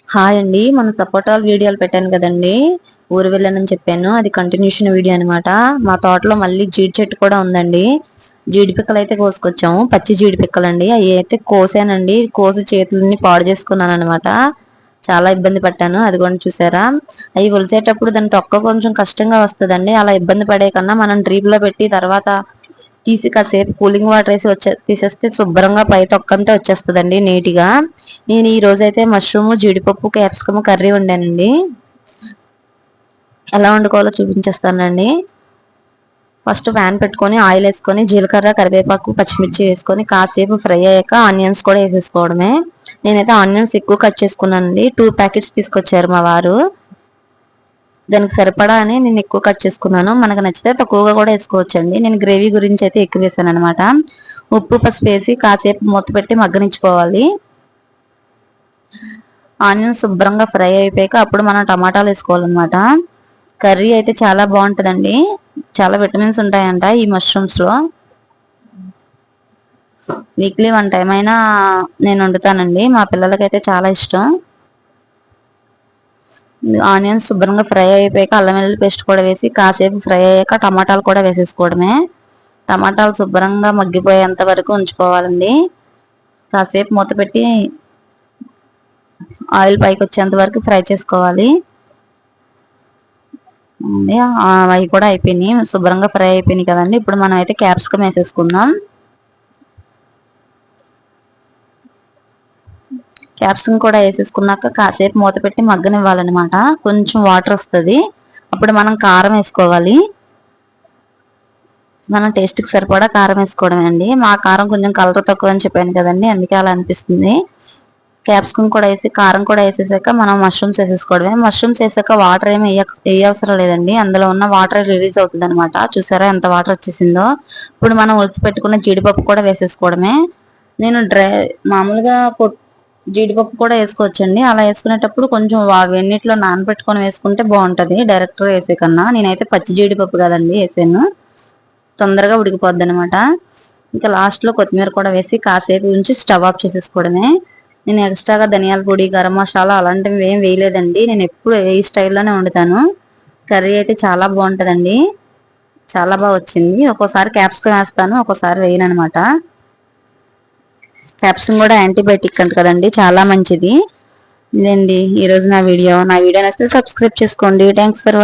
Hi అండి. మన సపోటాలు వీడియోలు పెట్టాను కదండి, ఊరు వెళ్ళానని చెప్పాను. అది కంటిన్యూషన్ వీడియో అనమాట. మా తోటలో మళ్ళీ జీడి చెట్టు కూడా ఉందండి. జీడి పిక్కలు అయితే కోసుకొచ్చాము, పచ్చి జీడి పిక్కలండి. అవి అయితే కోసానండి, కోసి చేతులని పాడు చేసుకున్నాను అనమాట. చాలా ఇబ్బంది పడ్డాను. అది కూడా చూసారా, అవి ఒలిసేటప్పుడు దాని తొక్క కొంచెం కష్టంగా వస్తుందండి. అలా ఇబ్బంది పడే కన్నా మనం డ్రీప్ లో పెట్టి తర్వాత తీసి కాసేపు కూలింగ్ వాటర్ వేసి తీసేస్తే శుభ్రంగా పై తొక్కంతా వచ్చేస్తుందండి నీట్గా. నేను ఈ రోజైతే మష్రూమ్, జీడిపప్పు, క్యాప్సికమ్ కర్రీ వండానండి. ఎలా వండుకోవాలో చూపించేస్తానండి. ఫస్ట్ ప్యాన్ పెట్టుకొని ఆయిల్ వేసుకొని జీలకర్ర, కరివేపాకు, పచ్చిమిర్చి వేసుకొని కాసేపు ఫ్రై అయ్యాక ఆనియన్స్ కూడా వేసేసుకోవడమే. నేనైతే ఆనియన్స్ ఎక్కువ కట్ చేసుకున్నానండి. 2 ప్యాకెట్స్ తీసుకొచ్చారు మా వారు. దానికి సరిపడా అని నేను ఎక్కువ కట్ చేసుకున్నాను. మనకు నచ్చితే తక్కువగా కూడా వేసుకోవచ్చండి. నేను గ్రేవీ గురించి అయితే ఎక్కువ వేసాను అనమాట. ఉప్పు, పసుపు వేసి కాసేపు మూత పెట్టి మగ్గనిచ్చుకోవాలి. ఆనియన్స్ శుభ్రంగా ఫ్రై అయిపోయాక అప్పుడు మనం టమాటాలు వేసుకోవాలన్నమాట. కర్రీ అయితే చాలా బాగుంటుందండి. చాలా విటమిన్స్ ఉంటాయంట ఈ మష్రూమ్స్ లో. వీక్లీ 1 టైం అయినా నేను వండుతానండి. మా పిల్లలకైతే చాలా ఇష్టం. ఆనియన్స్ శుభ్రంగా ఫ్రై అయిపోయాక అల్లం వెల్లుల్లి పేస్ట్ కూడా వేసి కాసేపు ఫ్రై అయ్యాక టమాటాలు కూడా వేసేసుకోవడమే. టమాటాలు శుభ్రంగా మగ్గిపోయేంత వరకు ఉంచుకోవాలండి. కాసేపు మూత పెట్టి ఆయిల్ పైకి వచ్చేంత వరకు ఫ్రై చేసుకోవాలి. అవి కూడా అయిపోయినాయి, శుభ్రంగా ఫ్రై అయిపోయినాయి కదండి. ఇప్పుడు మనం అయితే క్యాప్సికమ్ వేసేసుకుందాం. క్యాప్సికమ్ కూడా వేసేసుకున్నాక కాసేపు మూత పెట్టి మగ్గనివ్వాలన్నమాట. కొంచెం వాటర్ వస్తుంది, అప్పుడు మనం కారం వేసుకోవాలి. మనం టేస్ట్కి సరిపడా కారం వేసుకోవడమే అండి. మా కారం కొంచెం కలర్ తక్కువ అని చెప్పాను కదండి, అందుకే అలా అనిపిస్తుంది. క్యాప్సికమ్ కూడా వేసి కారం కూడా వేసేసాక మనం మష్రూమ్స్ వేసేసుకోవడమే. మష్రూమ్స్ వేసాక వాటర్ ఏమి వేయవసరం లేదండి, అందులో ఉన్న వాటర్ రిలీజ్ అవుతుంది అనమాట. చూసారా ఎంత వాటర్ వచ్చేసిందో. ఇప్పుడు మనం ఉడిచి పెట్టుకున్న జీడిపప్పు కూడా వేసేసుకోవడమే. నేను మామూలుగా జీడిపప్పు కూడా వేసుకోవచ్చండి. అలా వేసుకునేటప్పుడు కొంచెం వెన్నిట్లో నానబెట్టుకొని వేసుకుంటే బాగుంటది డైరెక్ట్ వేసే కన్నా. నేనైతే పచ్చి జీడిపప్పు కదండి వేసాను, తొందరగా ఉడికిపోద్ది అనమాట. ఇంకా లాస్ట్ లో కొత్తిమీర కూడా వేసి కాసేపు ఉంచి స్టవ్ ఆఫ్ చేసేసుకోవడమే. నేను ఎక్స్ట్రాగా ధనియాల పొడి, గరం మసాలా అలాంటివి ఏం వేయలేదండి. నేను ఎప్పుడు ఈ స్టైల్లోనే వండుతాను. కర్రీ అయితే చాలా బాగుంటుందండి, చాలా బాగా వచ్చింది. ఒక్కోసారి క్యాప్సికమ్ వేస్తాను, ఒక్కోసారి వేయను అనమాట. క్యాప్సికమ్ కూడా యాంటీబయాటిక్ అంట కదండి, చాలా మంచిది. ఇదండి ఈరోజు నా వీడియో. నచ్చితే సబ్స్క్రైబ్ చేసుకోండి. Thanks for watching.